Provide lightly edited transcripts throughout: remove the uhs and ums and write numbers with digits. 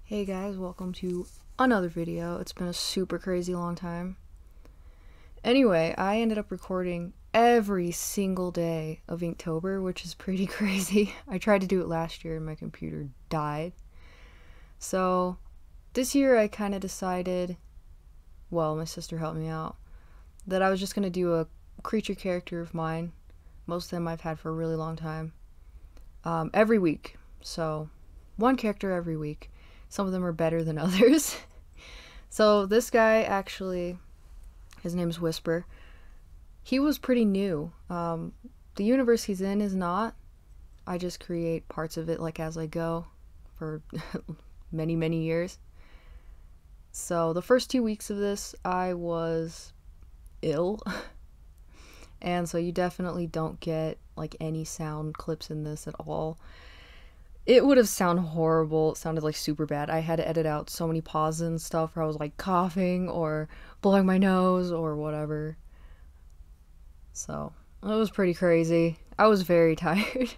Hey guys, welcome to another video. It's been a super crazy long time. Anyway, I ended up recording every single day of Inktober, which is pretty crazy. I tried to do it last year and my computer died. So this year I kind of decided, well, my sister helped me out, that I was just going to do a creature character of mine. Most of them I've had for a really long time. Every week. So one character every week. Some of them are better than others. So this guy actually, his name's Whisper. He was pretty new. The universe he's in is not. I just create parts of it like as I go for many years. So the first 2 weeks of this, I was ill. And so you definitely don't get like any sound clips in this at all. It would have sounded horrible. It sounded like super bad. I had to edit out so many pauses and stuff where I was like coughing or blowing my nose or whatever. So it was pretty crazy. I was very tired.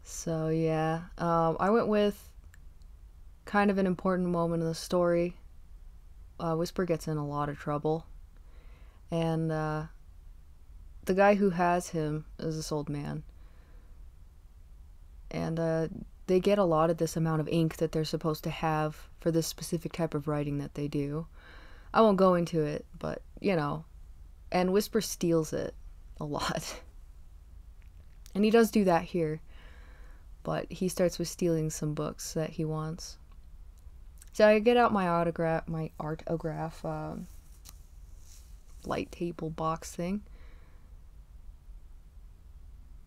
So yeah, I went with kind of an important moment in the story. Whisper gets in a lot of trouble. And the guy who has him is this old man. And they get allotted this amount of ink that they're supposed to have for this specific type of writing that they do. I won't go into it, but, you know. And Whisper steals it a lot. And he does do that here. But he starts with stealing some books that he wants. So I get out my artograph light table box thing.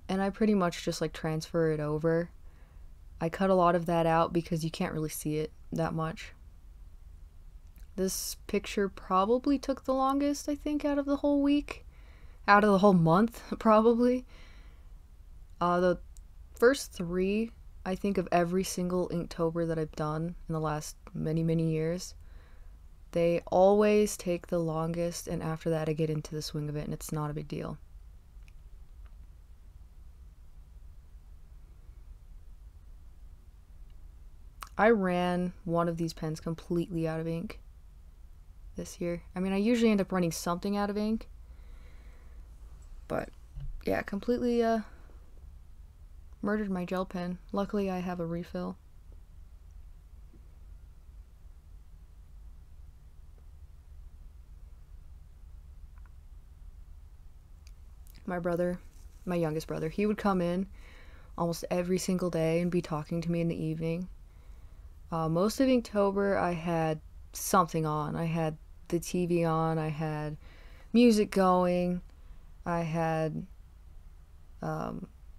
And I pretty much just like transfer it over. I cut a lot of that out because you can't really see it that much. This picture probably took the longest, I think, out of the whole week. Out of the whole month, probably. The first 3, I think, of every single Inktober that I've done in the last many years, they always take the longest, and after that I get into the swing of it and it's not a big deal. I ran one of these pens completely out of ink this year. I mean, I usually end up running something out of ink. But, yeah, completely murdered my gel pen. Luckily, I have a refill. My brother, my youngest brother, he would come in almost every single day and be talking to me in the evening. Most of Inktober, I had something on. I had the TV on, I had music going, I had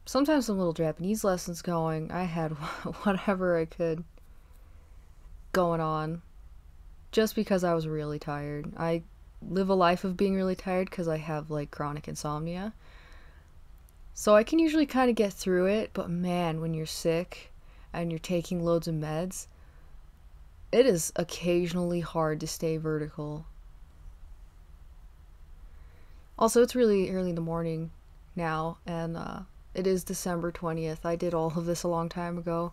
sometimes some little Japanese lessons going. I had whatever I could going on just because I was really tired. I live a life of being really tired because I have like chronic insomnia. So I can usually kind of get through it, but man, when you're sick and you're taking loads of meds, it is occasionally hard to stay vertical. Also, it's really early in the morning now, and it is December 20th. I did all of this a long time ago.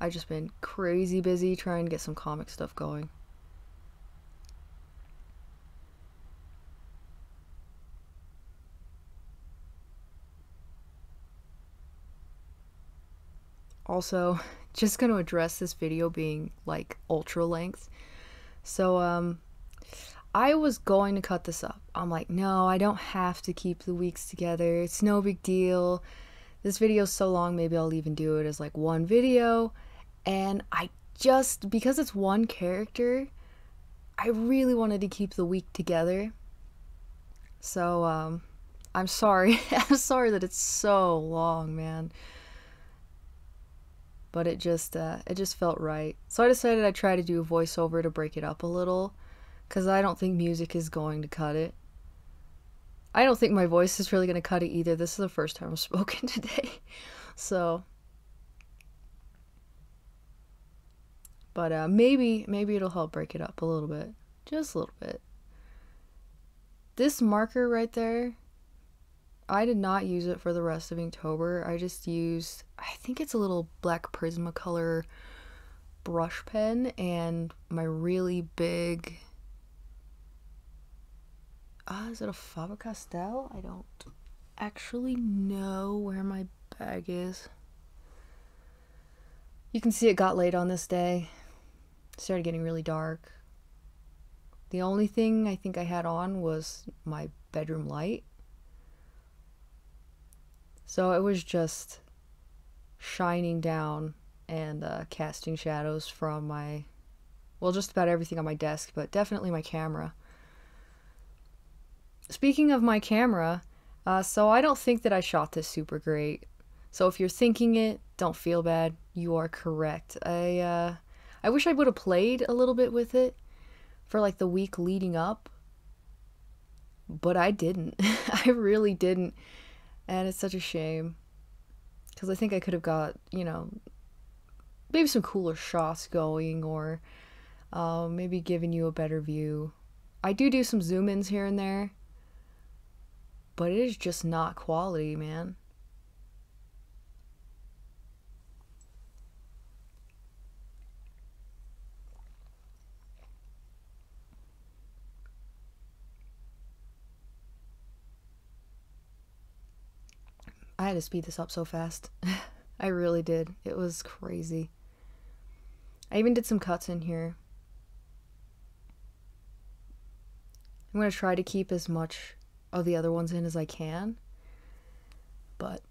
I've just been crazy busy trying to get some comic stuff going. Also, just going to address this video being like ultra length. So I was going to cut this up. I'm like, no, I don't have to keep the weeks together. It's no big deal. This video's so long, maybe I'll even do it as like one video. And I just, because it's one character, I really wanted to keep the week together. So I'm sorry. I'm sorry that it's so long, man. But it just felt right. So I decided I'd try to do a voiceover to break it up a little, because I don't think music is going to cut it. I don't think my voice is really going to cut it either. This is the first time I've spoken today. So, but maybe it'll help break it up a little bit. Just a little bit. This marker right there, I did not use it for the rest of Inktober. I just used, I think it's a little black Prismacolor brush pen and my really big, is it a Faber-Castell? I don't actually know where my bag is. You can see it got late on this day. It started getting really dark. The only thing I think I had on was my bedroom light. So it was just shining down and casting shadows from my, well, just about everything on my desk, but definitely my camera. Speaking of my camera, so I don't think that I shot this super great. So if you're thinking it, don't feel bad. You are correct. I wish I would have played a little bit with it for like the week leading up, but I didn't. I really didn't. And it's such a shame, because I think I could have got, you know, maybe some cooler shots going, or maybe giving you a better view. I do some zoom ins here and there, but it is just not quality, man. I had to speed this up so fast. I really did. It was crazy. I even did some cuts in here. I'm going to try to keep as much of the other ones in as I can, but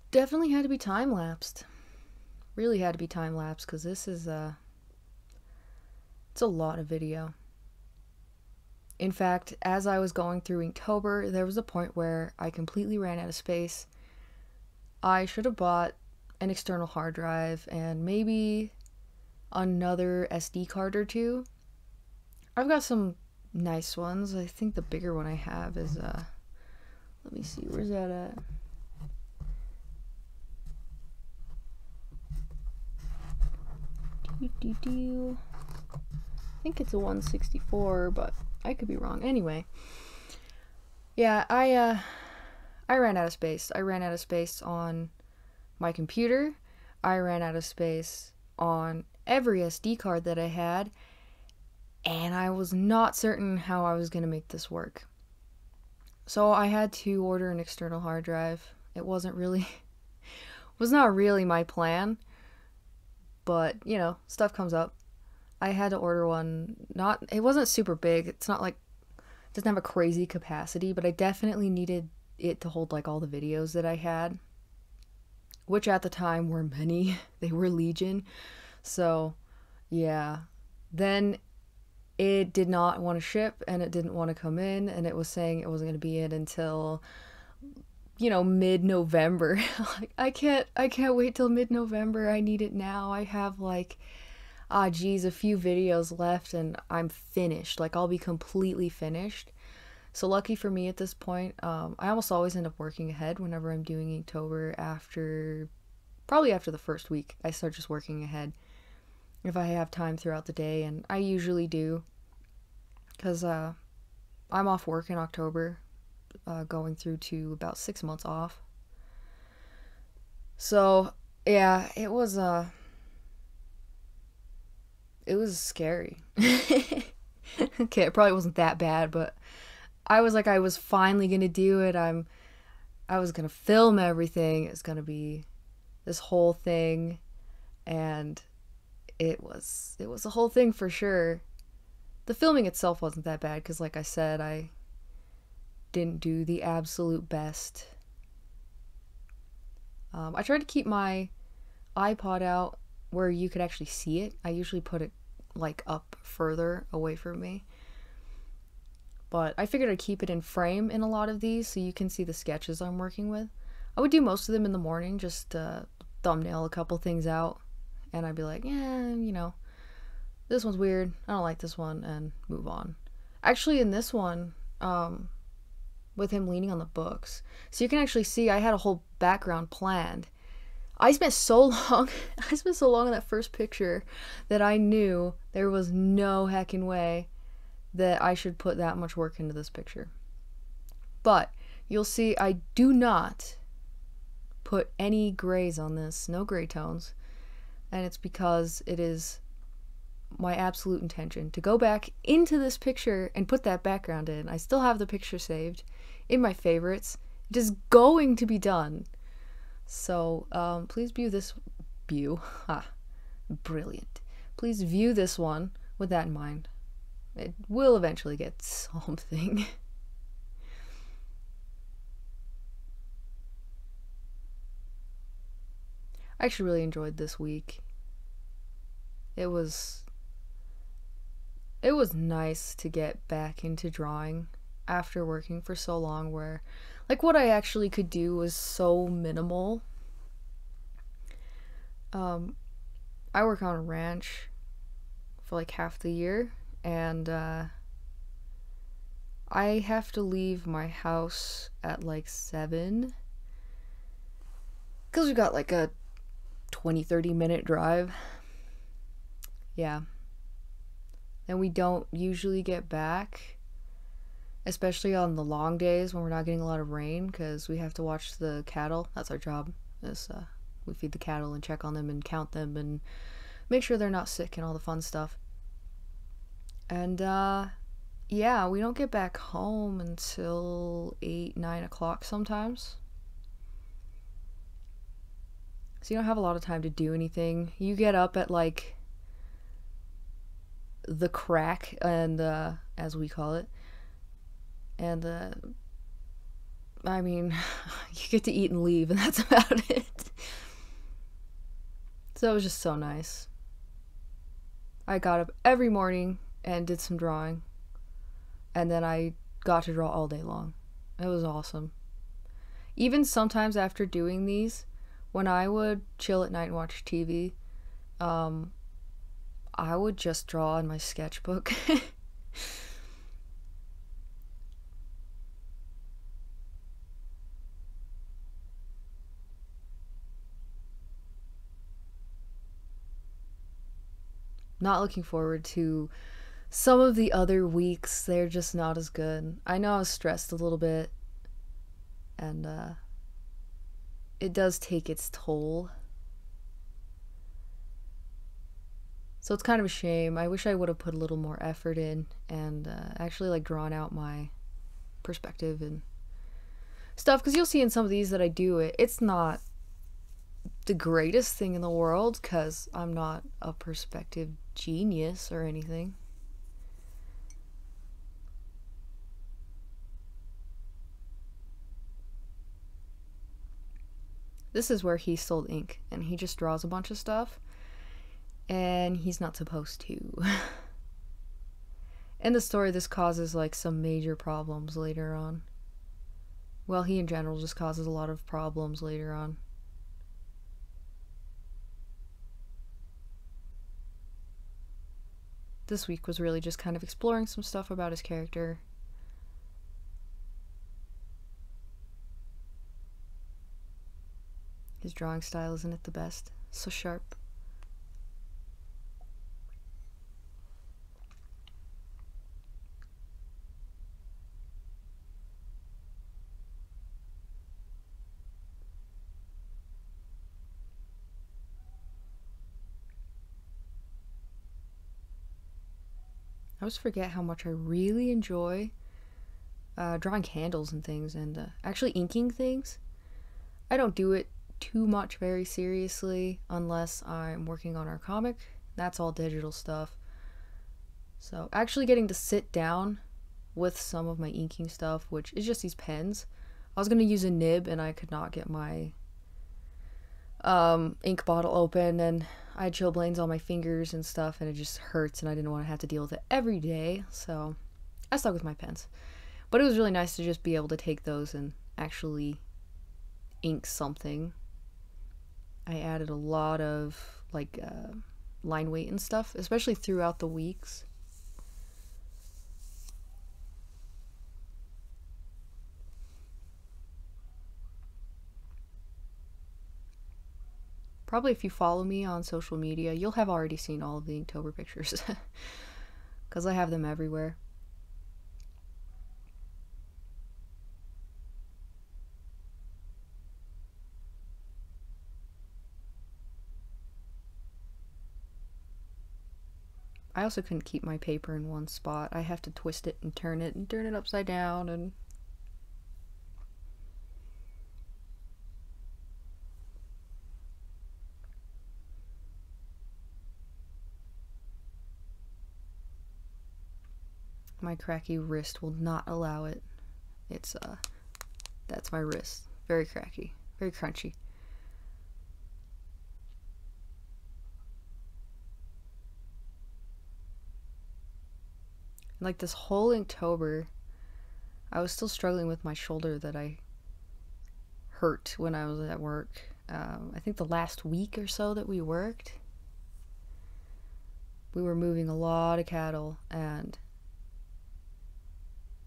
definitely had to be time-lapsed. Really had to be time-lapsed, because this is it's a lot of video. In fact, as I was going through Inktober, there was a point where I completely ran out of space. I should have bought an external hard drive and maybe another SD card or two. I've got some nice ones. I think the bigger one I have is, let me see, where's that at? I think it's a 164, but I could be wrong. Anyway, yeah, I ran out of space. I ran out of space on my computer. I ran out of space on every SD card that I had, and I was not certain how I was going to make this work. So I had to order an external hard drive. It was not really my plan, but, you know, stuff comes up. I had to order one. It wasn't super big. It's not like, it doesn't have a crazy capacity, but I definitely needed it to hold like all the videos that I had, which at the time were many. They were legion. So yeah, then it did not want to ship, and it didn't want to come in, and it was saying it wasn't going to be in until, you know, mid-November. Like, I can't wait till mid-November. I need it now. I have like, a few videos left and I'm finished. Like, I'll be completely finished. So lucky for me at this point, I almost always end up working ahead whenever I'm doing Inktober. Probably after the first week, I start just working ahead if I have time throughout the day, and I usually do, because I'm off work in October, going through to about 6 months off. So yeah, it was scary. Okay, it probably wasn't that bad, but I was like, I was finally gonna do it. I was gonna film everything. It's gonna be this whole thing, and it was a whole thing for sure. The filming itself wasn't that bad, because like I said, I didn't do the absolute best. I tried to keep my iPod out where you could actually see it. I usually put it like up further away from me, but I figured I'd keep it in frame in a lot of these so you can see the sketches I'm working with. I would do most of them in the morning, just thumbnail a couple things out, and I'd be like, yeah, you know, this one's weird, I don't like this one, and move on. Actually, in this one, with him leaning on the books, so you can actually see I had a whole background planned. I spent so long in that first picture that I knew there was no heckin' way that I should put that much work into this picture. But you'll see I do not put any grays on this, no gray tones. And it's because it is my absolute intention to go back into this picture and put that background in. I still have the picture saved in my favorites. It is going to be done. So please view this brilliant. Please view this one with that in mind. It will eventually get something. I actually really enjoyed this week. It was nice to get back into drawing after working for so long, where like what I actually could do was so minimal. I work on a ranch for like half the year, and I have to leave my house at like 7 because we got like a 20-30 minute drive. Yeah. And we don't usually get back, especially on the long days when we're not getting a lot of rain, because we have to watch the cattle. That's our job. We feed the cattle and check on them and count them and make sure they're not sick and all the fun stuff. And yeah, we don't get back home until 8-9 o'clock sometimes. So you don't have a lot of time to do anything. You get up at like the crack, and as we call it, and I mean, you get to eat and leave, and that's about it. So it was just so nice. I got up every morning and did some drawing, and then I got to draw all day long. It was awesome. Even sometimes after doing these, when I would chill at night and watch TV, I would just draw in my sketchbook. Not looking forward to some of the other weeks. They're just not as good. I know I was stressed a little bit, and it does take its toll. So it's kind of a shame. I wish I would have put a little more effort in and actually like drawn out my perspective and stuff, because you'll see in some of these that I do it's not the greatest thing in the world, because I'm not a perspective genius or anything. This is where he stole ink, and he just draws a bunch of stuff, and he's not supposed to. In the story, this causes like some major problems later on. Well, he in general just causes a lot of problems later on. This week was really just kind of exploring some stuff about his character. His drawing style isn't it the best? So sharp. I always forget how much I really enjoy drawing candles and things, and actually inking things. I don't do it too much very seriously unless I'm working on our comic. That's all digital stuff. So actually getting to sit down with some of my inking stuff, which is just these pens. I was going to use a nib and I could not get my ink bottle open, and I had chilblains on my fingers and stuff, and it just hurts, and I didn't want to have to deal with it every day, so I stuck with my pens. But it was really nice to just be able to take those and actually ink something. I added a lot of like line weight and stuff, especially throughout the weeks. Probably if you follow me on social media, you'll have already seen all of the Inktober pictures, because I have them everywhere. I also couldn't keep my paper in one spot. I have to twist it and turn it upside down, and my cracky wrist will not allow it. It's that's my wrist. Very cracky, very crunchy. Like this whole Inktober, I was still struggling with my shoulder that I hurt when I was at work. I think the last week or so that we worked, we were moving a lot of cattle, and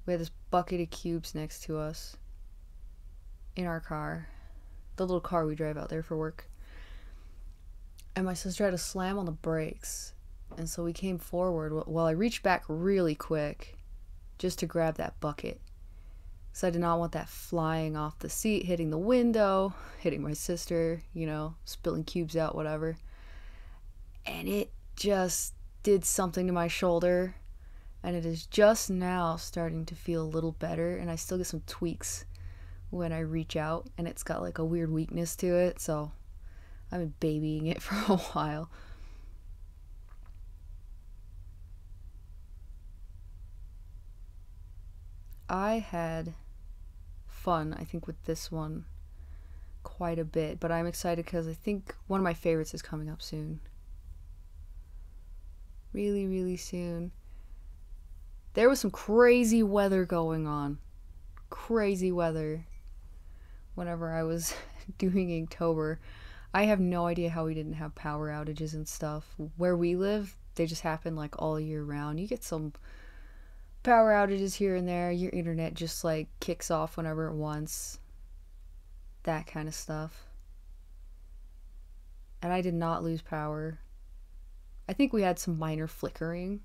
we had this bucket of cubes next to us in our car, the little car we drive out there for work. And my sister had to slam on the brakes, and so we came forward while I reached back really quick just to grab that bucket. So I did not want that flying off the seat, hitting the window, hitting my sister, you know, spilling cubes out, whatever. And it just did something to my shoulder, and it is just now starting to feel a little better, and I still get some tweaks when I reach out, and it's got like a weird weakness to it, so I've been babying it for a while. I had fun, I think, with this one quite a bit, but I'm excited because I think one of my favorites is coming up soon. Really, really soon. There was some crazy weather going on. Crazy weather. Whenever I was doing Inktober, I have no idea how we didn't have power outages and stuff. Where we live, they just happen like all year round. You get some power outages here and there. Your internet just like kicks off whenever it wants. That kind of stuff. And I did not lose power. I think we had some minor flickering,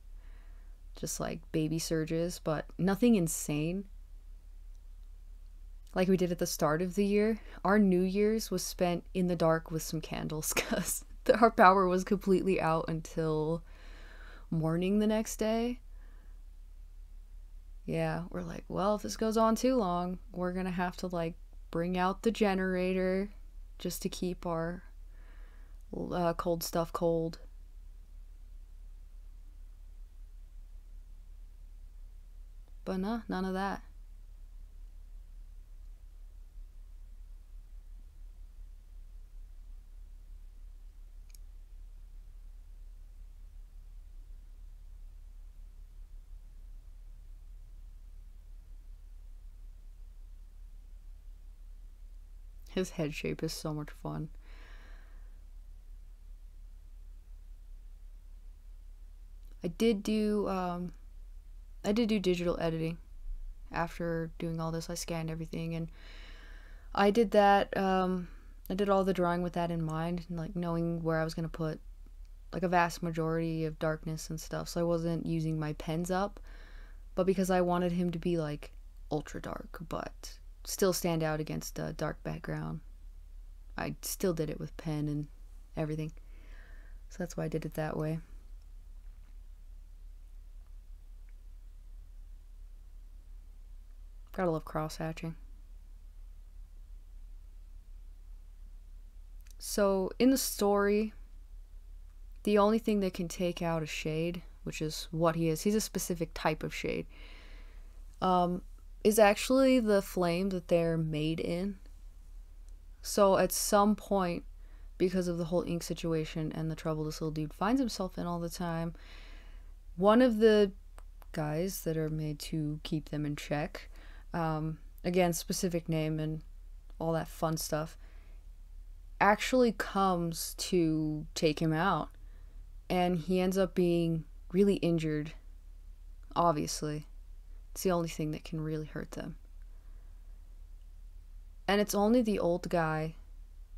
just like baby surges, but nothing insane. Like we did at the start of the year. Our New Year's was spent in the dark with some candles because our power was completely out until morning the next day. Yeah, we're like, well, if this goes on too long, we're gonna have to like bring out the generator just to keep our cold stuff cold. But no, none of that. His head shape is so much fun. I did do digital editing after doing all this. I scanned everything, and I did that. I did all the drawing with that in mind, like knowing where I was gonna put like a vast majority of darkness and stuff. So I wasn't using my pens up, but because I wanted him to be like ultra dark, but still stand out against a dark background, I still did it with pen and everything. So that's why I did it that way. Gotta love cross-hatching. So in the story, the only thing that can take out a shade, which is what he is, he's a specific type of shade, is actually the flame that they're made in. So at some point, because of the whole ink situation and the trouble this little dude finds himself in all the time, one of the guys that are made to keep them in check, again, specific name and all that fun stuff, actually comes to take him out, and he ends up being really injured. Obviously, it's the only thing that can really hurt them, and it's only the old guy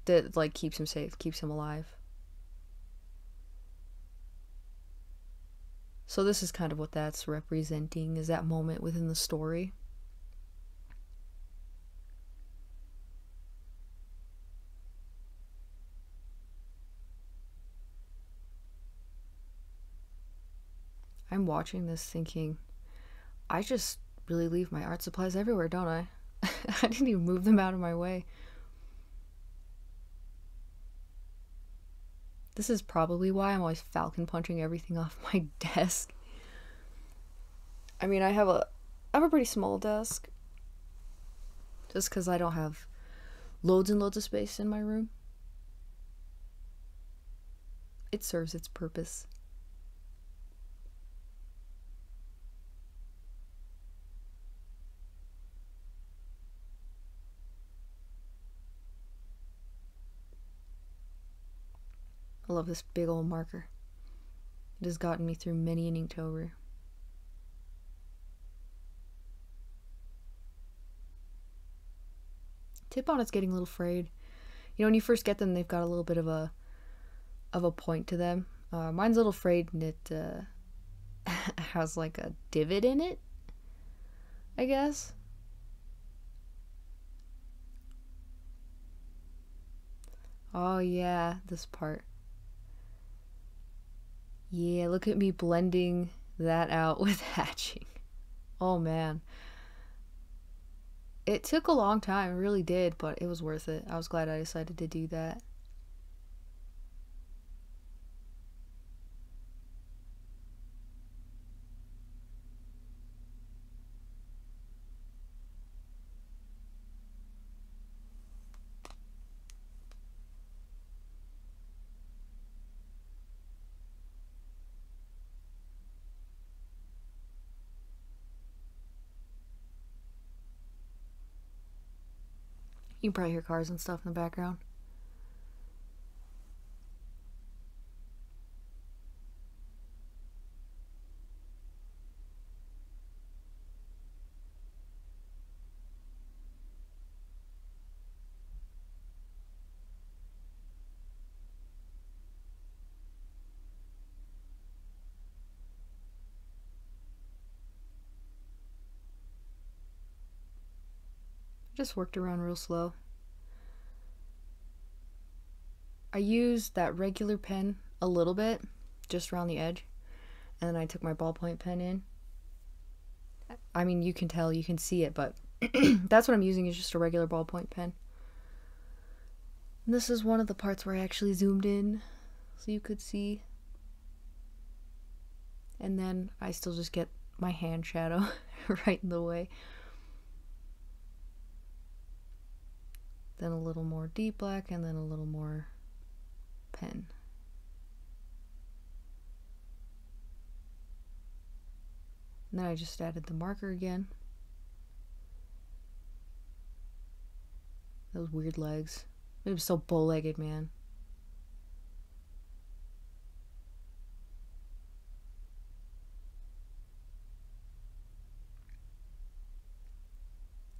that like keeps him safe, keeps him alive. So this is kind of what that's representing, is that moment within the story. I'm watching this thinking, I just really leave my art supplies everywhere, don't I? I didn't even move them out of my way. This is probably why I'm always falcon punching everything off my desk. I mean, I have a pretty small desk. Just because I don't have loads and loads of space in my room. It serves its purpose. I love this big old marker. It has gotten me through many an Inktober. Tip on it's getting a little frayed. You know, when you first get them, they've got a little bit of a point to them. Mine's a little frayed and it has like a divot in it, I guess. Oh yeah, this part. Yeah, look at me blending that out with hatching. Oh man. It took a long time, it really did, but it was worth it. I was glad I decided to do that. You can probably hear cars and stuff in the background. Just worked around real slow. I used that regular pen a little bit, just around the edge, and then I took my ballpoint pen in. I mean, you can tell, you can see it, but that's what I'm using, is just a regular ballpoint pen. And this is one of the parts where I actually zoomed in so you could see. And then I still just get my hand shadow right in the way. Then a little more deep black, and then a little more pen. And then I just added the marker again. Those weird legs. It was so bow-legged, man.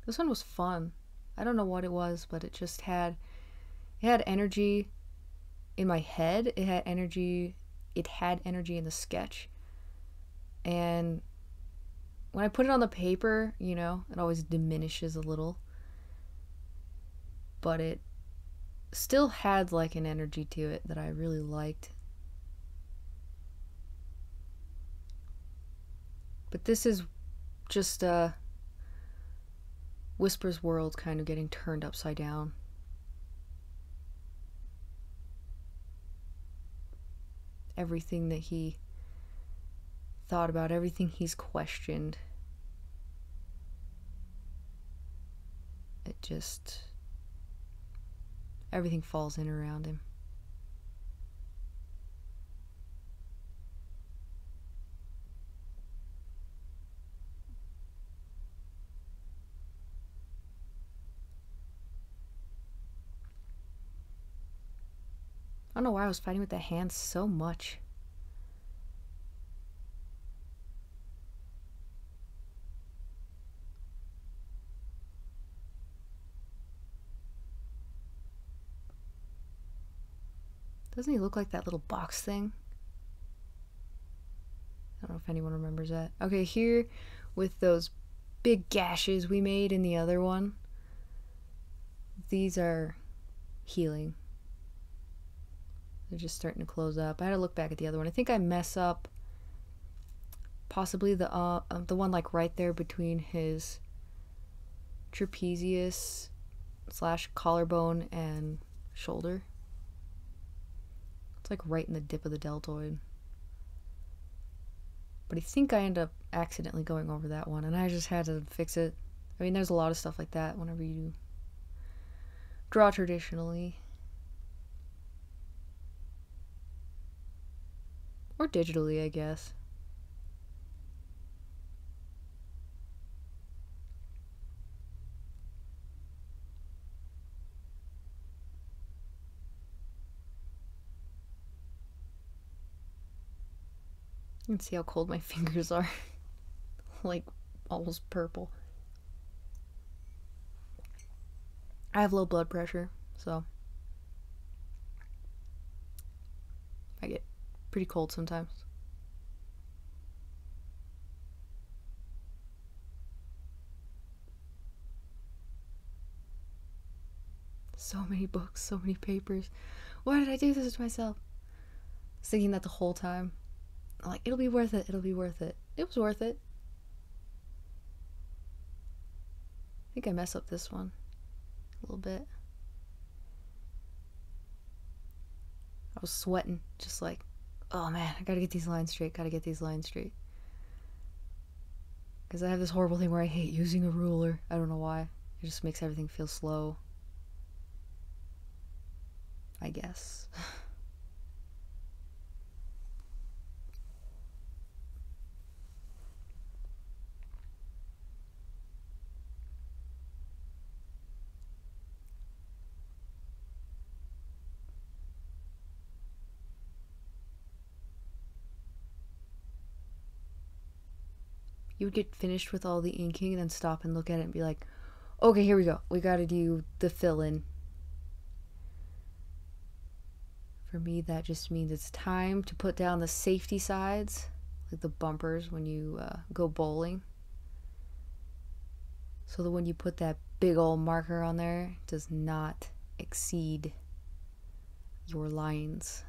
This one was fun. I don't know what it was, but it just had energy in my head. It had energy in the sketch. And when I put it on the paper, you know, it always diminishes a little. But it still had like an energy to it that I really liked. But this is just Whisper's world kind of getting turned upside down. Everything that he thought about, everything he's questioned, it just, everything falls in around him. I don't know why I was fighting with the hands so much. Doesn't he look like that little box thing? I don't know if anyone remembers that. Okay, here with those big gashes we made in the other one, these are healing. They're just starting to close up. I had to look back at the other one. I think I mess up Possibly the one like right there between his trapezius slash collarbone and shoulder. It's like right in the dip of the deltoid. But I think I end up accidentally going over that one, and I just had to fix it. I mean, there's a lot of stuff like that whenever you draw traditionally. Or digitally, I guess. You can see how cold my fingers are. Like, almost purple. I have low blood pressure, so I get pretty cold sometimes. So many books, so many papers. Why did I do this to myself? I was thinking that the whole time. I'm like, it'll be worth it, it'll be worth it. It was worth it. I think I mess up this one a little bit. I was sweating, just like, oh man, I gotta get these lines straight, gotta get these lines straight. Because I have this horrible thing where I hate using a ruler. I don't know why. It just makes everything feel slow. I guess. You would get finished with all the inking and then stop and look at it and be like, okay, here we go. We gotta do the fill-in. For me, that just means it's time to put down the safety sides, like the bumpers when you go bowling. So that when you put that big old marker on there, it does not exceed your lines.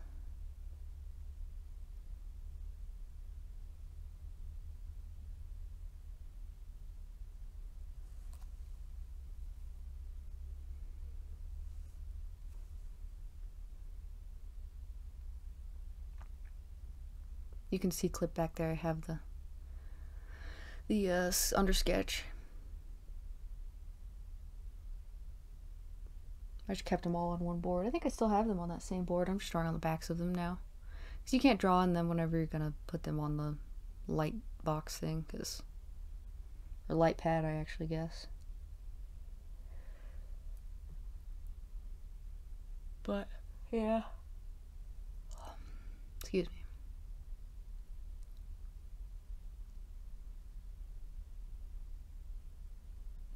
You can see clip back there. I have the under sketch. I just kept them all on one board. I think I still have them on that same board. I'm just drawing on the backs of them now. Because you can't draw on them whenever you're going to put them on the light box thing. Or light pad, I actually guess. But, yeah. Excuse me.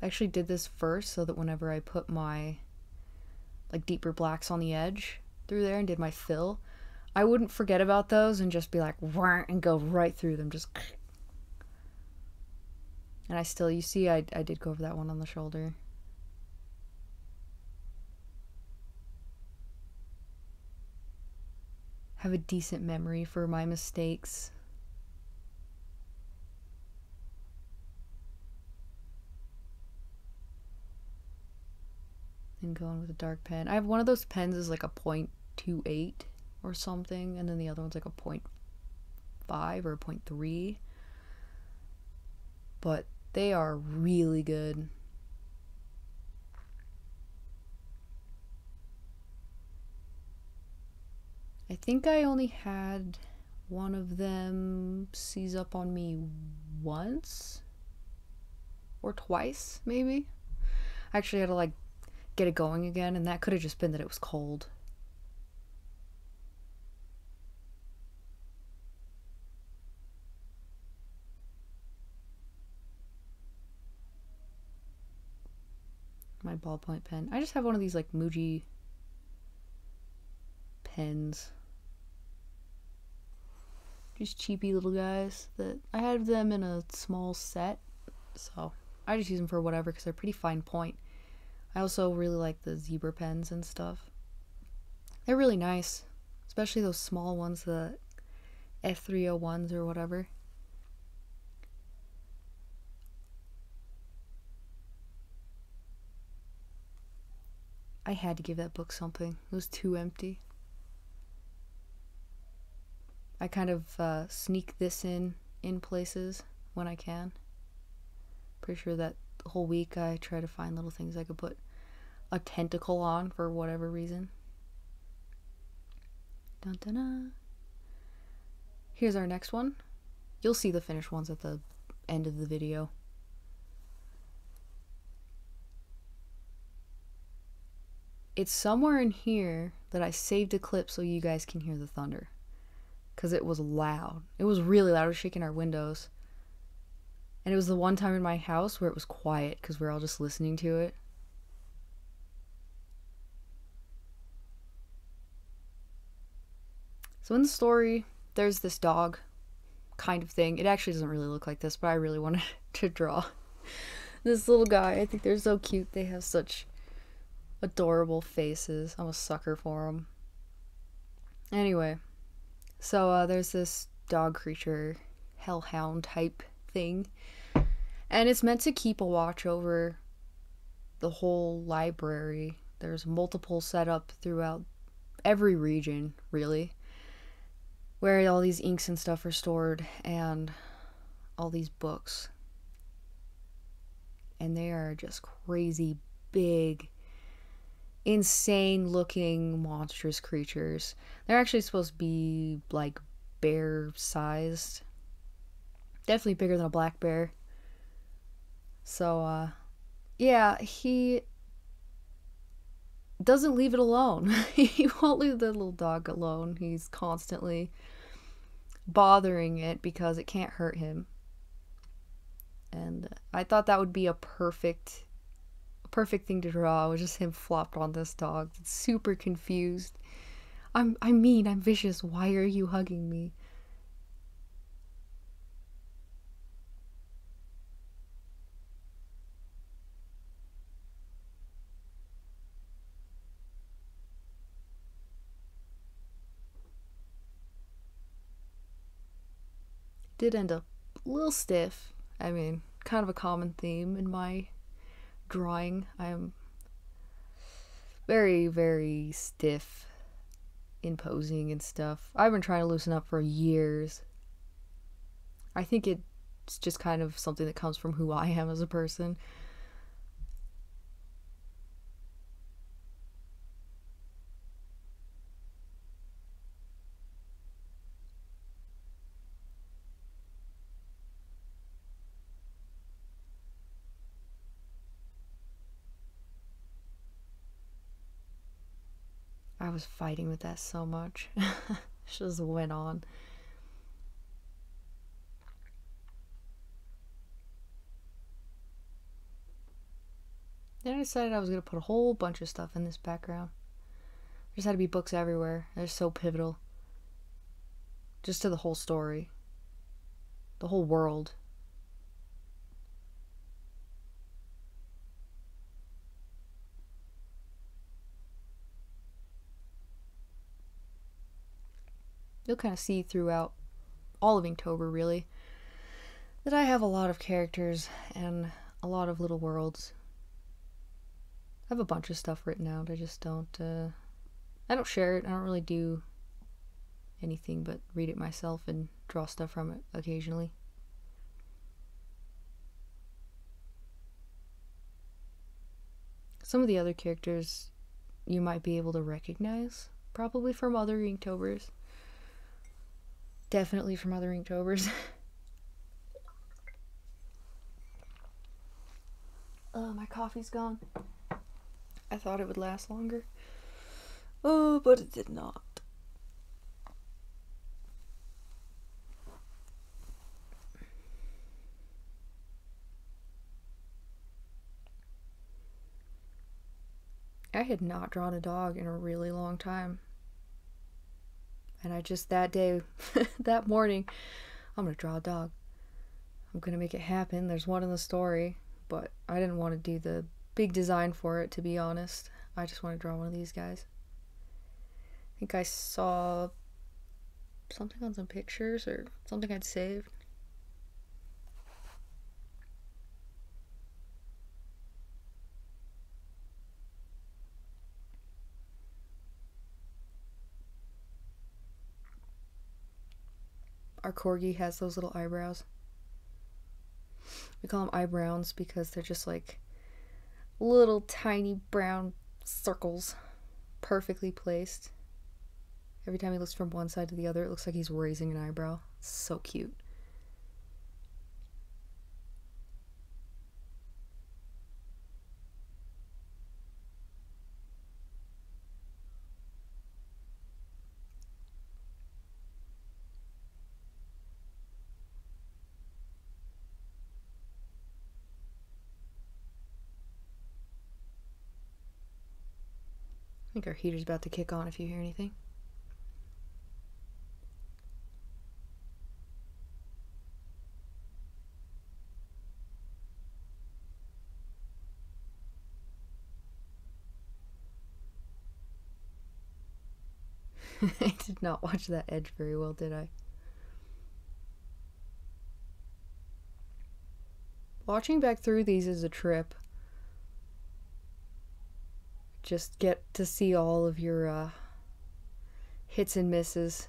I actually did this first so that whenever I put my like deeper blacks on the edge through there and did my fill, I wouldn't forget about those and just be like and go right through them, just. And I still, you see, I did go over that one on the shoulder. Have a decent memory for my mistakes. And going with a dark pen. I have one of those pens is like a 0.28 or something, and then the other one's like a 0.5 or a 0.3. But they are really good. I think I only had one of them seize up on me once or twice, maybe. I actually had to like get it going again, and that could have just been that it was cold. My ballpoint pen. I just have one of these like Muji pens. Just cheapy little guys that I have them in a small set, so I just use them for whatever because they're pretty fine point. I also really like the zebra pens and stuff. They're really nice, especially those small ones, the F301s or whatever. I had to give that book something. It was too empty. I kind of sneak this in places when I can. Pretty sure that the whole week I try to find little things I could put a tentacle on for whatever reason. Dun, dun, dun. Here's our next one. You'll see the finished ones at the end of the video. It's somewhere in here that I saved a clip so you guys can hear the thunder. Because it was loud. It was really loud. It was shaking our windows. And it was the one time in my house where it was quiet because we were all just listening to it. So in the story, there's this dog kind of thing. It actually doesn't really look like this, but I really wanted to draw this little guy. I think they're so cute. They have such adorable faces. I'm a sucker for them. Anyway, so there's this dog creature, hellhound type thing. And it's meant to keep a watch over the whole library. There's multiple set up throughout every region, really, where all these inks and stuff are stored, and all these books. And they are just crazy big, insane looking monstrous creatures. They're actually supposed to be like bear sized. Definitely bigger than a black bear. So, yeah, he doesn't leave it alone. He won't leave the little dog alone. He's constantly bothering it because it can't hurt him. And I thought that would be a perfect thing to draw. It was just him flopped on this dog. It's super confused. I'm mean, I'm vicious. Why are you hugging me? Did end up a little stiff. I mean, kind of a common theme in my drawing. I am very, very stiff in posing and stuff. I've been trying to loosen up for years. I think it's just kind of something that comes from who I am as a person. I was fighting with that so much. Just went on. Then I decided I was going to put a whole bunch of stuff in this background. There just had to be books everywhere. They're so pivotal. Just to the whole story. The whole world. You'll kind of see throughout all of Inktober, really, that I have a lot of characters and a lot of little worlds. I have a bunch of stuff written out. I just don't, I don't share it. I don't really do anything but read it myself and draw stuff from it occasionally. Some of the other characters you might be able to recognize, probably from other Inktobers. Definitely from other Inktober's. Oh, my coffee's gone. I thought it would last longer. Oh, but it did not. I had not drawn a dog in a really long time. And I just, that day, that morning, I'm gonna draw a dog. I'm gonna make it happen. There's one in the story, but I didn't want to do the big design for it, to be honest. I just want to draw one of these guys. I think I saw something on some pictures or something I'd saved. Our corgi has those little eyebrows. We call them eyebrows because they're just like little tiny brown circles, perfectly placed. Every time he looks from one side to the other, it looks like he's raising an eyebrow. It's so cute. I think our heater's about to kick on if you hear anything. I did not watch that edge very well, did I? Watching back through these is a trip. Just get to see all of your hits and misses.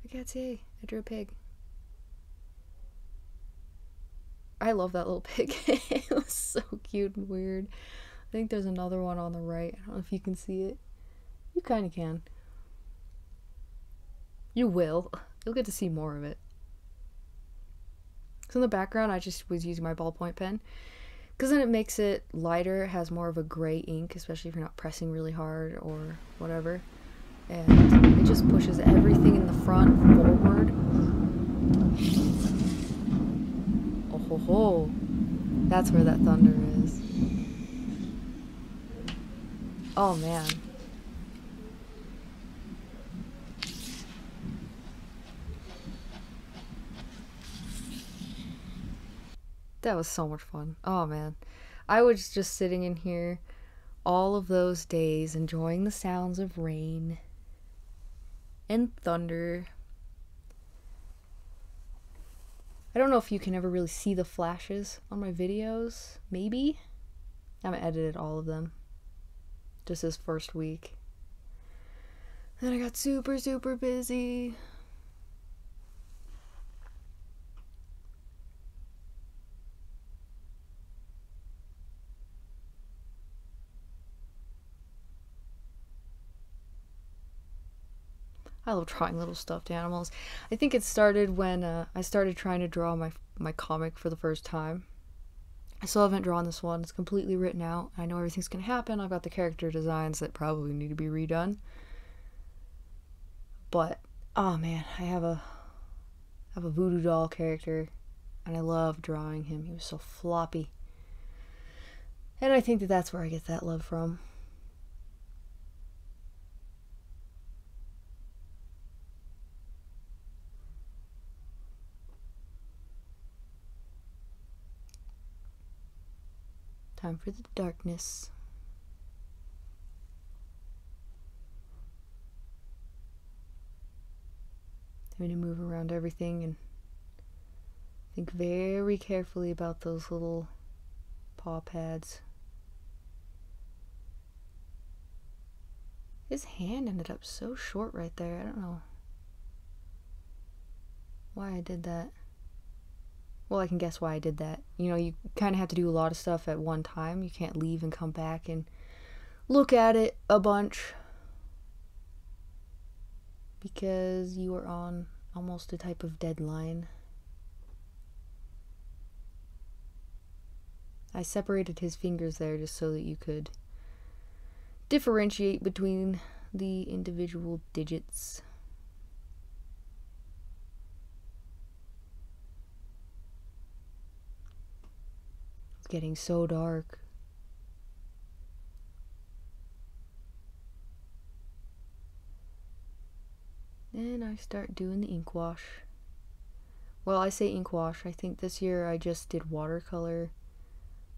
I can't say I drew a pig. I love that little pig. It was so cute and weird. I think there's another one on the right. I don't know if you can see it. You kind of can. You will. You'll get to see more of it. So in the background, I just was using my ballpoint pen. Because then it makes it lighter. It has more of a gray ink, especially if you're not pressing really hard or whatever. And it just pushes everything in the front forward. Oh ho ho. That's where that thunder is. Oh man. That was so much fun. Oh man. I was just sitting in here all of those days enjoying the sounds of rain and thunder. I don't know if you can ever really see the flashes on my videos. Maybe. I haven't edited all of them. Just this first week. Then I got super busy. I love drawing little stuffed animals. I think it started when I started trying to draw my comic for the first time. I still haven't drawn this one. It's completely written out. I know everything's going to happen. I've got the character designs that probably need to be redone. But, oh man, I have a voodoo doll character, and I love drawing him. He was so floppy. And I think that that's where I get that love from. Time for the darkness. I'm going to move around everything and think very carefully about those little paw pads. His hand ended up so short right there. I don't know why I did that. Well, I can guess why I did that. You know, you kind of have to do a lot of stuff at one time. You can't leave and come back and look at it a bunch. Because you are on almost a type of deadline. I separated his fingers there just so that you could differentiate between the individual digits. It's getting so dark. Then I start doing the ink wash. Well, I say ink wash. I think this year I just did watercolor,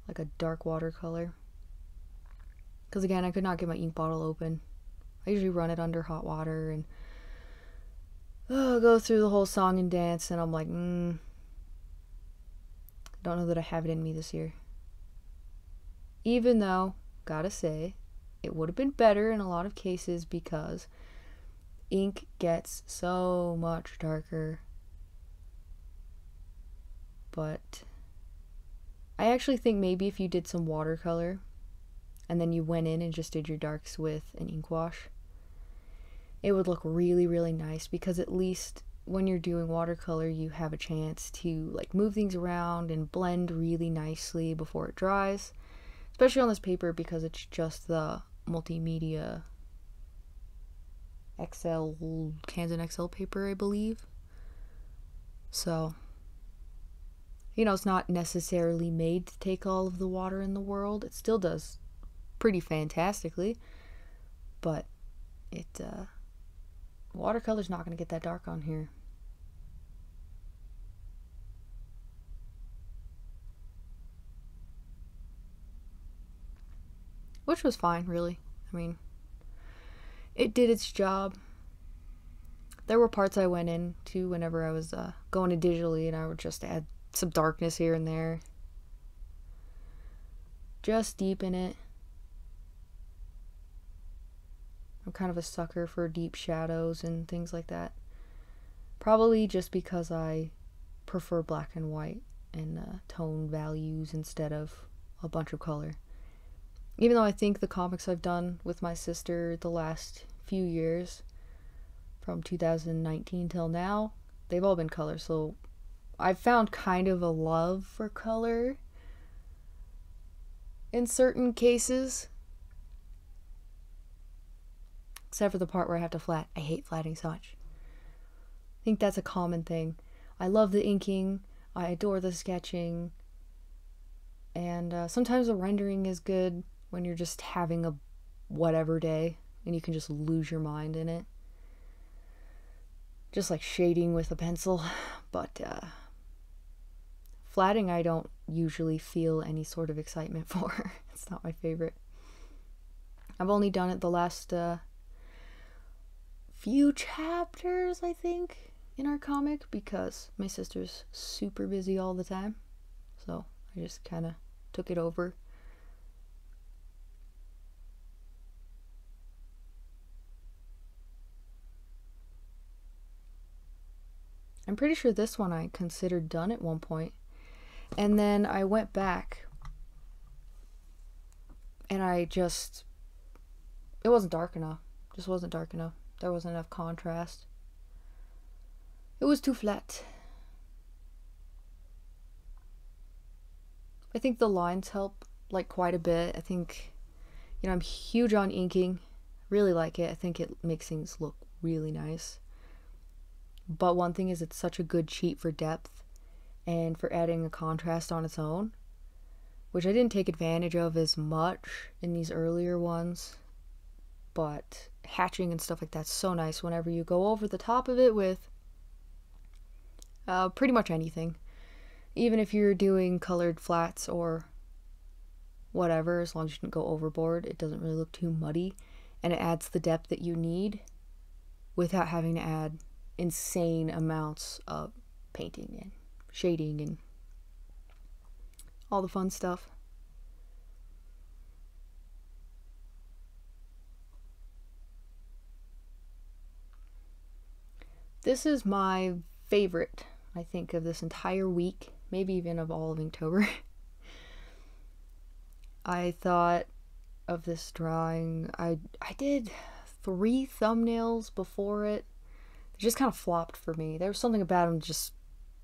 like a dark watercolor. Because again, I could not get my ink bottle open. I usually run it under hot water and go through the whole song and dance, and I'm like, I don't know that I have it in me this year. Even though, gotta say, it would have been better in a lot of cases because ink gets so much darker. But I actually think maybe if you did some watercolor and then you went in and just did your darks with an ink wash, it would look really, really nice, because at least when you're doing watercolor, you have a chance to like move things around and blend really nicely before it dries, especially on this paper because it's just the multimedia XL, Canson XL paper, I believe. So, you know, it's not necessarily made to take all of the water in the world. It still does pretty fantastically, but watercolor's not going to get that dark on here. Which was fine, really. I mean, it did its job. There were parts I went into whenever I was going to digitally, and I would just add some darkness here and there. Just deepen it. I'm kind of a sucker for deep shadows and things like that. Probably just because I prefer black and white and tone values instead of a bunch of color. Even though I think the comics I've done with my sister the last few years, from 2019 till now, they've all been color, so I've found kind of a love for color in certain cases. Except for the part where I have to flat. I hate flatting so much. I think that's a common thing. I love the inking. I adore the sketching. And sometimes the rendering is good when you're just having a whatever day and you can just lose your mind in it. Just like shading with a pencil. But flatting I don't usually feel any sort of excitement for. It's not my favorite. I've only done it the last few chapters, I think, in our comic, because my sister's super busy all the time, so I just kind of took it over. I'm pretty sure this one I considered done at one point, and then I went back and it wasn't dark enough. Just wasn't dark enough. There wasn't enough contrast. It was too flat. I think the lines help like quite a bit. I think, you know, I'm huge on inking. Really like it. I think it makes things look really nice. But one thing is, it's such a good cheat for depth and for adding a contrast on its own, which I didn't take advantage of as much in these earlier ones. But hatching and stuff like that's so nice whenever you go over the top of it with pretty much anything. Even if you're doing colored flats or whatever, as long as you didn't go overboard, it doesn't really look too muddy, and it adds the depth that you need without having to add insane amounts of painting and shading and all the fun stuff. This is my favorite, I think, of this entire week, maybe even of all of Inktober. I thought of this drawing. I did 3 thumbnails before it. They just kind of flopped for me. There was something about them,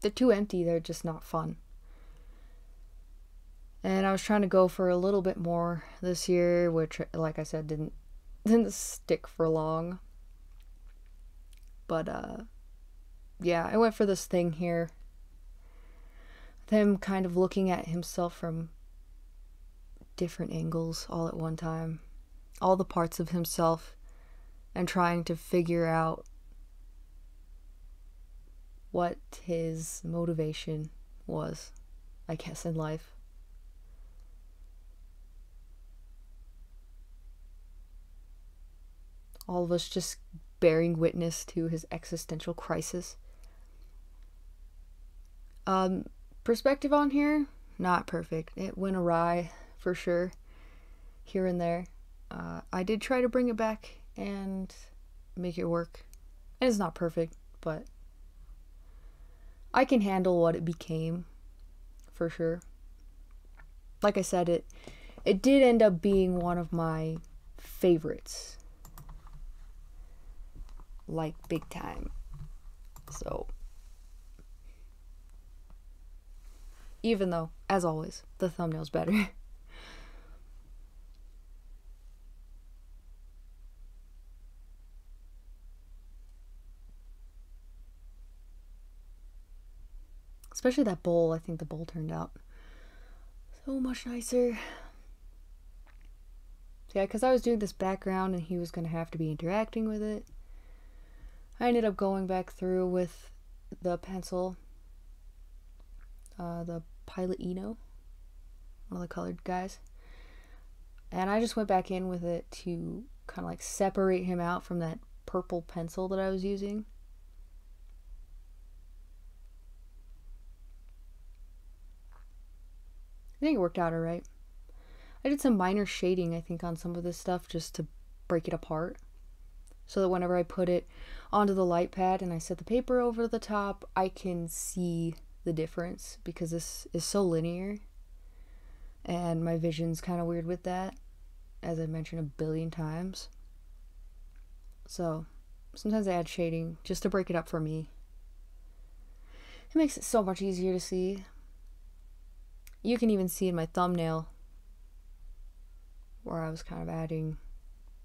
they're too empty. They're just not fun. And I was trying to go for a little bit more this year, which, like I said, didn't stick for long. But yeah, I went for this thing here. Him kind of looking at himself from different angles all at one time. All the parts of himself, and trying to figure out what his motivation was, I guess, in life. All of us just bearing witness to his existential crisis. Perspective on here, not perfect. It went awry, for sure, here and there. I did try to bring it back and make it work And it's not perfect, but I can handle what it became, for sure. Like I said, it did end up being one of my favorites. Like, big time. So, even though, as always, the thumbnail's better. Especially that bowl. I think the bowl turned out so much nicer. Yeah, because I was doing this background and he was going to have to be interacting with it. I ended up going back through with the pencil, the Pilot Eno, one of the colored guys. And I just went back in with it to kind of like separate him out from that purple pencil that I was using. I think it worked out alright. I did some minor shading, I think, on some of this stuff just to break it apart. So that whenever I put it onto the light pad and I set the paper over the top, I can see the difference because this is so linear. And my vision's kind of weird with that, as I mentioned a billion times. So sometimes I add shading just to break it up for me. It makes it so much easier to see. You can even see in my thumbnail where I was kind of adding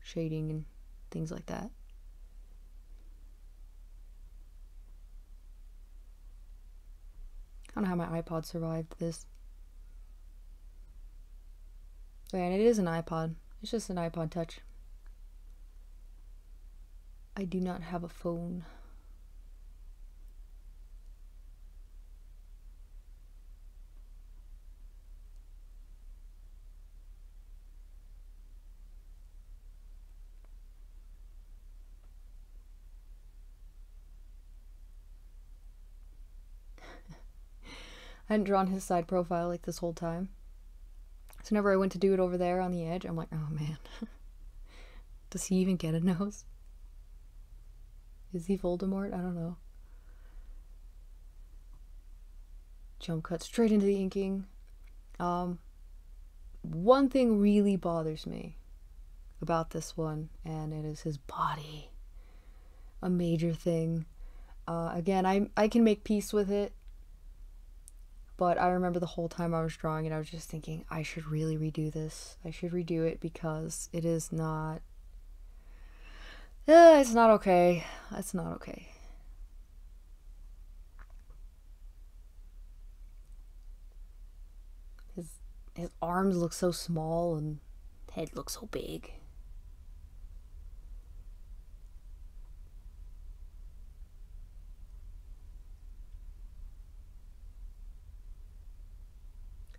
shading and things like that. I don't know how my iPod survived this. And it is an iPod. It's just an iPod Touch. I do not have a phone. I hadn't drawn his side profile like this whole time. So whenever I went to do it over there on the edge, I'm like, oh man. Does he even get a nose? Is he Voldemort? I don't know. Jump cut straight into the inking. One thing really bothers me about this one, and it is his body. A major thing. Again, I can make peace with it. But I remember the whole time I was drawing it, I was just thinking, I should really redo this. I should redo it because it is not... it's not okay. It's not okay. His arms look so small and head looks so big.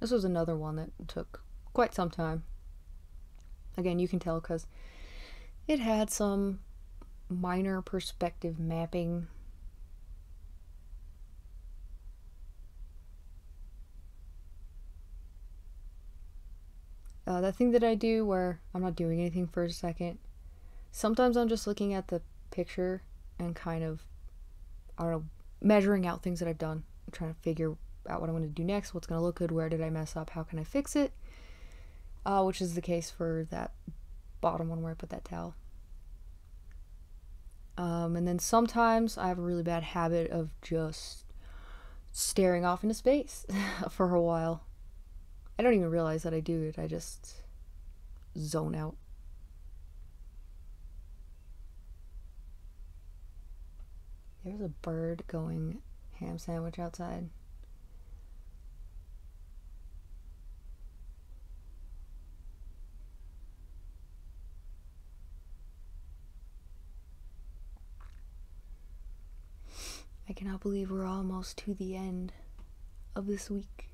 This was another one that took quite some time. Again, you can tell because it had some minor perspective mapping. That thing that I do where I'm not doing anything for a second. Sometimes I'm just looking at the picture and kind of, I don't know, measuring out things that I've done. I'm trying to figure out what I want to do next, what's going to look good, where did I mess up, how can I fix it, which is the case for that bottom one where I put that towel. And then sometimes I have a really bad habit of just staring off into space for a while. I don't even realize that I do it, I just zone out. There's a bird going ham sandwich outside. I cannot believe we're almost to the end of this week.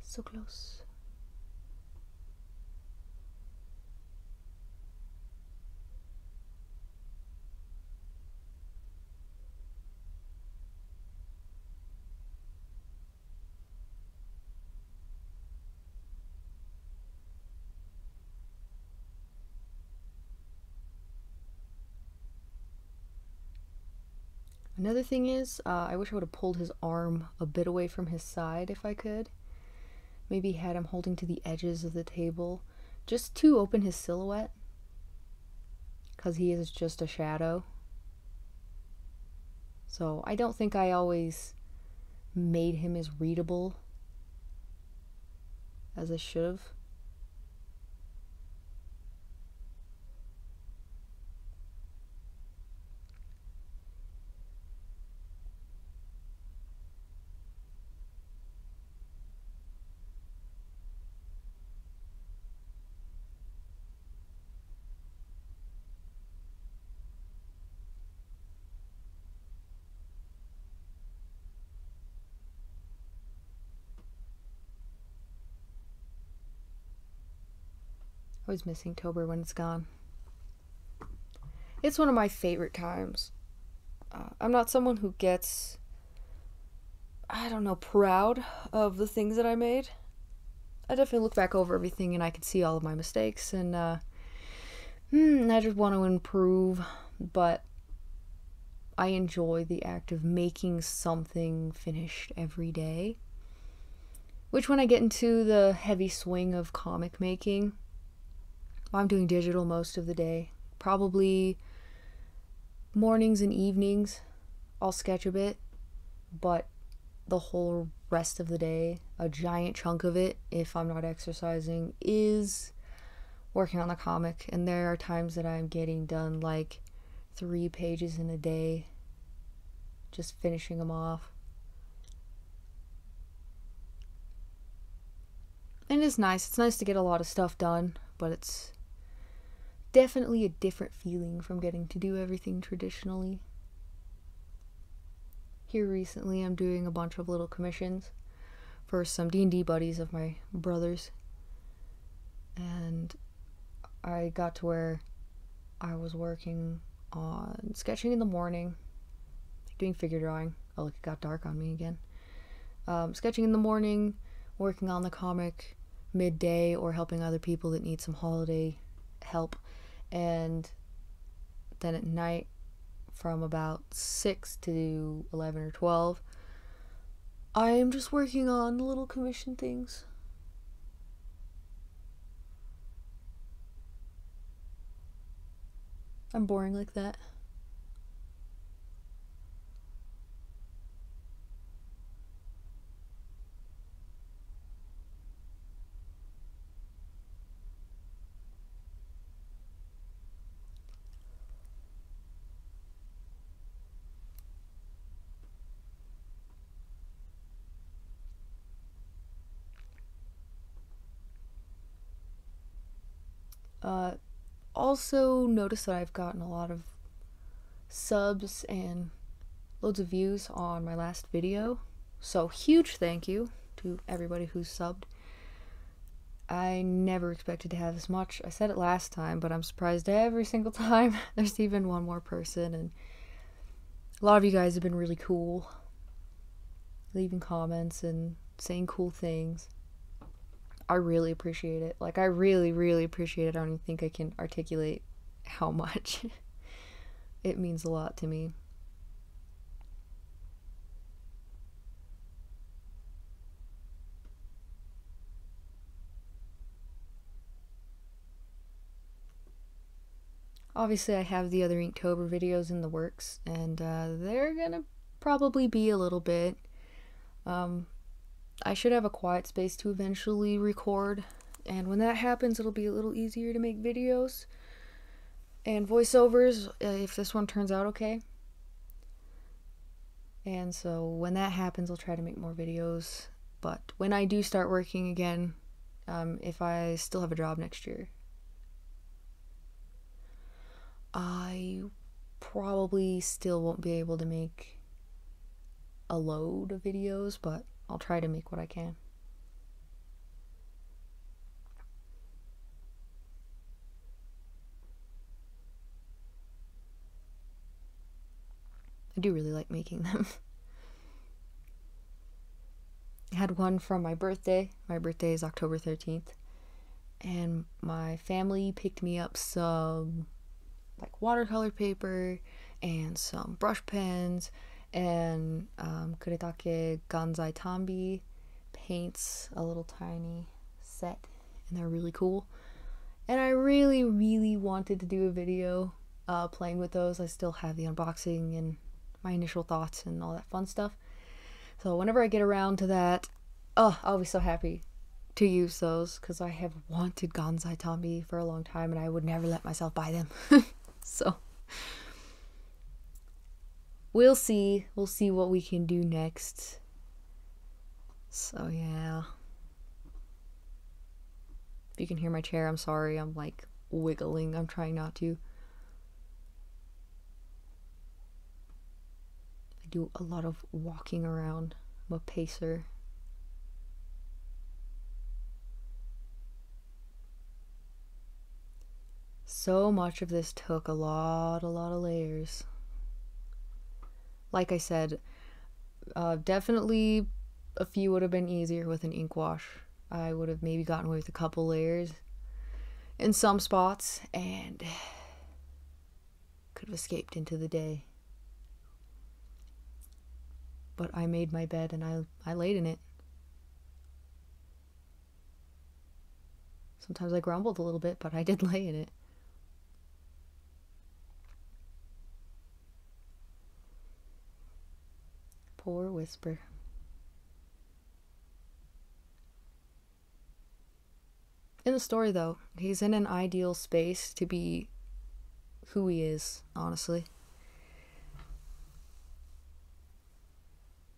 So close. Another thing is, I wish I would have pulled his arm a bit away from his side if I could. Maybe had him holding to the edges of the table just to open his silhouette, because he is just a shadow. So I don't think I always made him as readable as I should have. I always miss Inktober when it's gone. It's one of my favorite times. I'm not someone who gets, I don't know, proud of the things that I made. I definitely look back over everything and I can see all of my mistakes, and I just want to improve, but I enjoy the act of making something finished every day. Which, when I get into the heavy swing of comic making, I'm doing digital most of the day. Probably mornings and evenings I'll sketch a bit, but the whole rest of the day, a giant chunk of it, if I'm not exercising, is working on the comic. And there are times that I'm getting done like 3 pages in a day, just finishing them off. And it's nice. It's nice to get a lot of stuff done, but it's definitely a different feeling from getting to do everything traditionally. Here recently I'm doing a bunch of little commissions for some D&D buddies of my brother's, and I got to where I was working on sketching in the morning, doing figure drawing. Oh, look, it got dark on me again. Sketching in the morning, working on the comic midday, or helping other people that need some holiday help. And then at night, from about 6 to 11 or 12, I am just working on little commission things. I'm boring like that. Also notice that I've gotten a lot of subs and loads of views on my last video, so huge thank you to everybody who's subbed. I never expected to have this much. I said it last time, but I'm surprised every single time there's even one more person, and a lot of you guys have been really cool, leaving comments and saying cool things. I really appreciate it. Like, I really, really appreciate it. I don't even think I can articulate how much. It means a lot to me. Obviously, I have the other Inktober videos in the works, and they're gonna probably be a little bit. I should have a quiet space to eventually record, and when that happens, it'll be a little easier to make videos and voiceovers, if this one turns out okay. And so when that happens, I'll try to make more videos. But when I do start working again, if I still have a job next year, I probably still won't be able to make a load of videos, but I'll try to make what I can. I do really like making them. I had one from my birthday. My birthday is October 13th. And my family picked me up some like watercolor paper and some brush pens, and Kuretake Ganzai Tambi paints, a little tiny set, and they're really cool. And I really, really wanted to do a video playing with those. I still have the unboxing and my initial thoughts and all that fun stuff. So whenever I get around to that, oh, I'll be so happy to use those, because I have wanted Ganzai Tambi for a long time and I would never let myself buy them. So we'll see what we can do next. So yeah, if you can hear my chair, I'm sorry, I'm like wiggling. I'm trying not to. I do a lot of walking around. I'm a pacer. So much of this took a lot of layers. Like I said, definitely a few would have been easier with an ink wash. I would have maybe gotten away with a couple layers in some spots and could have escaped into the day. But I made my bed and I laid in it. Sometimes I grumbled a little bit, but I did lay in it. Poor Whisper. In the story, though, he's in an ideal space to be who he is, honestly.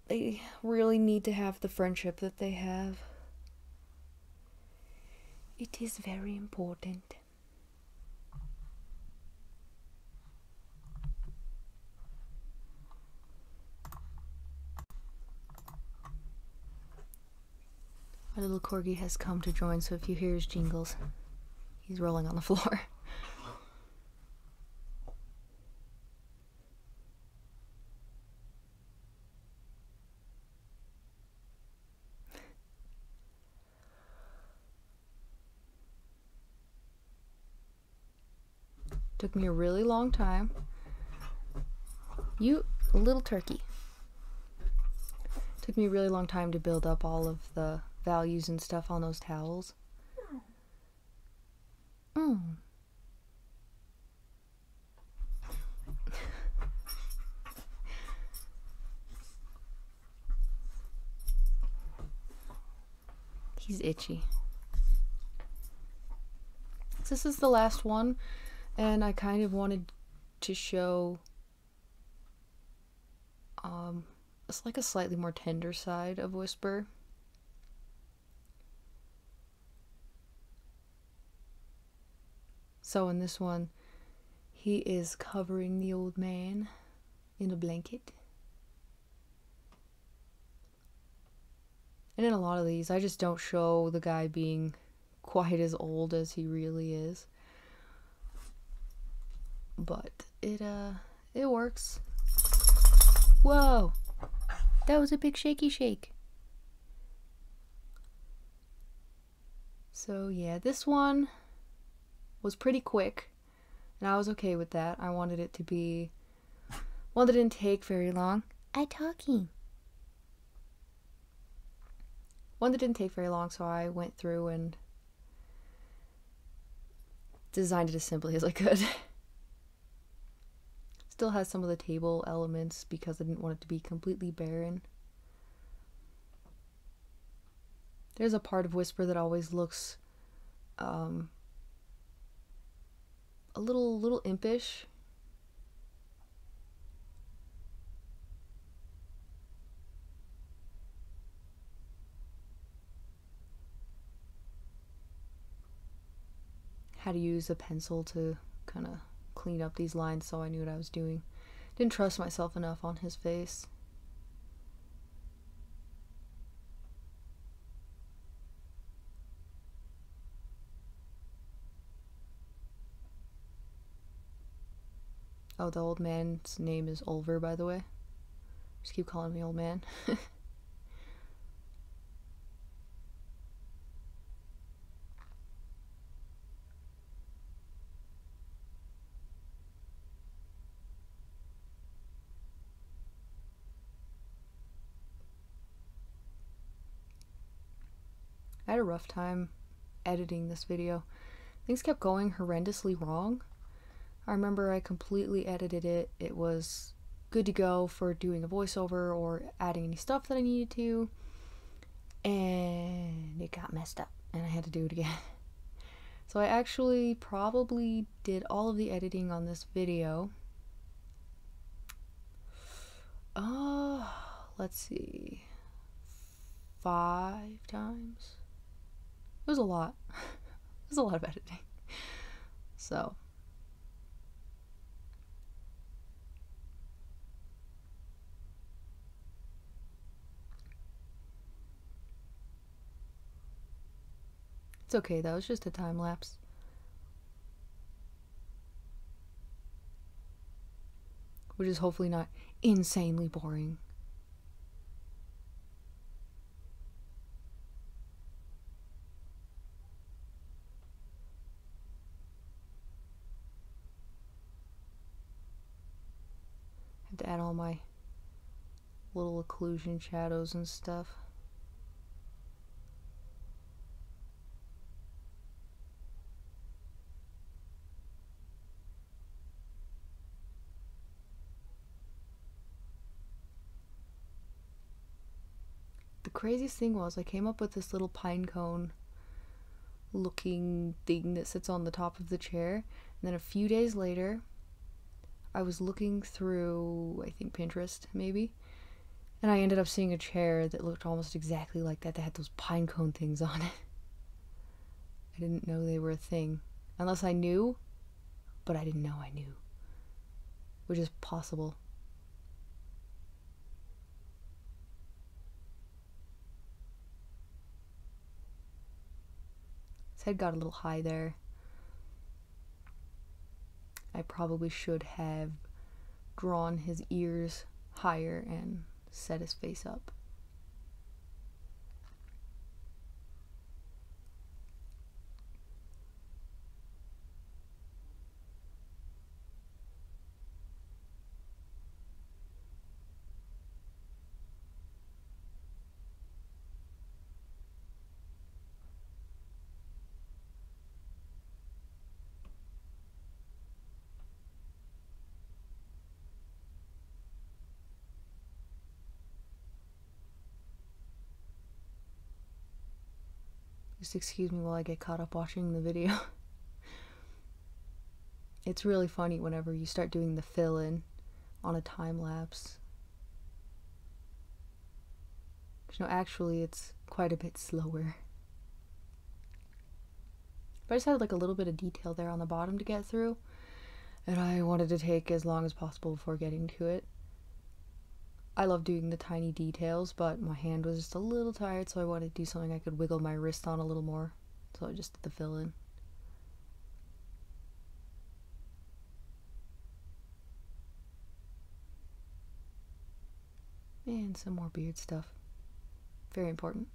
They really need to have the friendship that they have. It is very important. My little corgi has come to join, so if you hear his jingles, he's rolling on the floor. Took me a really long time. You little turkey. Took me a really long time to build up all of the values and stuff on those towels. He's itchy. This is the last one, and I kind of wanted to show it's like a slightly more tender side of Whisper. So in this one, he is covering the old man in a blanket. And in a lot of these, I just don't show the guy being quite as old as he really is. But it works. Whoa! That was a big shaky shake. So yeah, this one was pretty quick, and I was okay with that. I wanted it to be one that didn't take very long. One that didn't take very long, so I went through and designed it as simply as I could. Still has some of the table elements because I didn't want it to be completely barren. There's a part of Whisper that always looks a little impish. Had to use a pencil to kind of clean up these lines so I knew what I was doing. Didn't trust myself enough on his face. Oh, the old man's name is Ulver, by the way. Just keep calling me old man. had a rough time editing this video. Things kept going horrendously wrong. I remember I completely edited it. It was good to go for doing a voiceover or adding any stuff that I needed to, and it got messed up and I had to do it again. So I actually probably did all of the editing on this video. Let's see, 5 times. It was a lot. It was a lot of editing. So it's okay though, it's just a time lapse. Which is hopefully not insanely boring. I have to add all my little occlusion shadows and stuff. The craziest thing was I came up with this little pine cone looking thing that sits on the top of the chair, and then a few days later I was looking through, I think Pinterest maybe, and I ended up seeing a chair that looked almost exactly like that had those pine cone things on it. I didn't know they were a thing, unless I knew, but I didn't know I knew, which is possible. His head got a little high there. I probably should have drawn his ears higher and set his face up. Just excuse me while I get caught up watching the video. It's really funny whenever you start doing the fill-in on a time lapse. No, actually it's quite a bit slower. But I just had like a little bit of detail there on the bottom to get through, and I wanted to take as long as possible before getting to it. I love doing the tiny details, but my hand was just a little tired, so I wanted to do something I could wiggle my wrist on a little more. So I just did the fill-in. And some more beard stuff. Very important.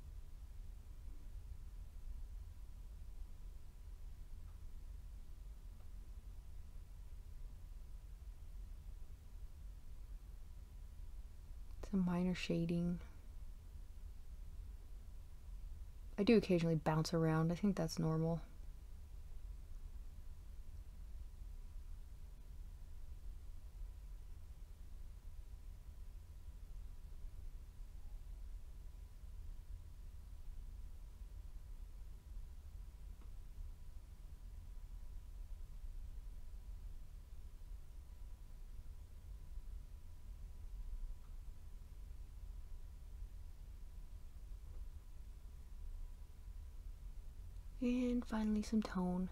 Some minor shading. I do occasionally bounce around. I think that's normal. And finally some tone.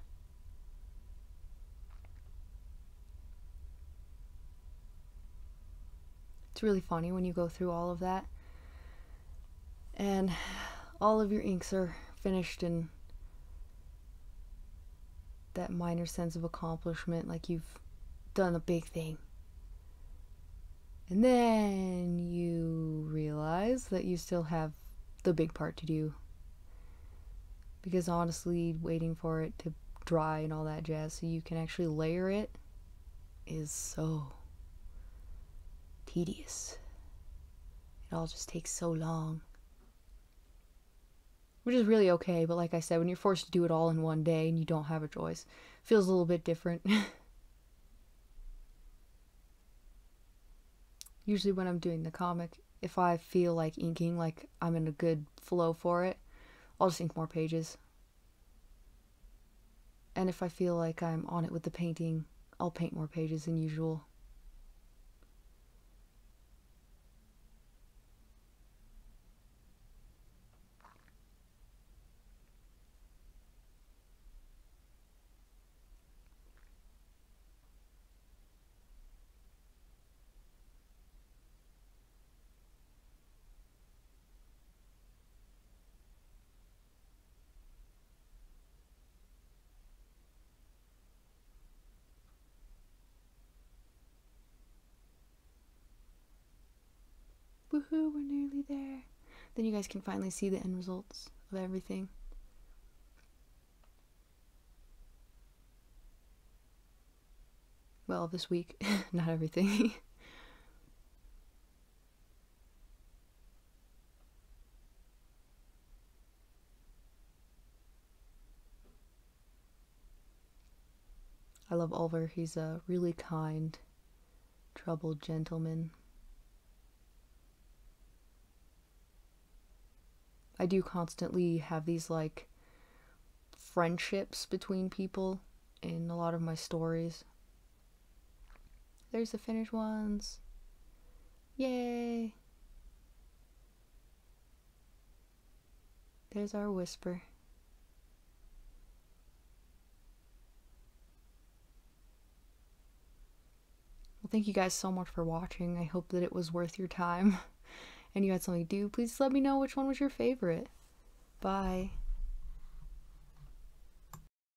It's really funny when you go through all of that and all of your inks are finished and that minor sense of accomplishment, like you've done a big thing. And then you realize that you still have the big part to do. Because honestly, waiting for it to dry and all that jazz so you can actually layer it is so tedious. It all just takes so long. which is really okay, but like I said, when you're forced to do it all in one day and you don't have a choice, it feels a little bit different. Usually when I'm doing the comic, if I feel like inking, like I'm in a good flow for it, I'll just ink more pages. And if I feel like I'm on it with the painting, I'll paint more pages than usual. Woohoo, we're nearly there. Then you guys can finally see the end results of everything. Well, this week, not everything. I love Oliver. He's a really kind, troubled gentleman. I do constantly have these like friendships between people in a lot of my stories. There's the finished ones. Yay! There's our whisper. Well, thank you guys so much for watching. I hope that it was worth your time and you had something to do. Please let me know which one was your favorite. Bye.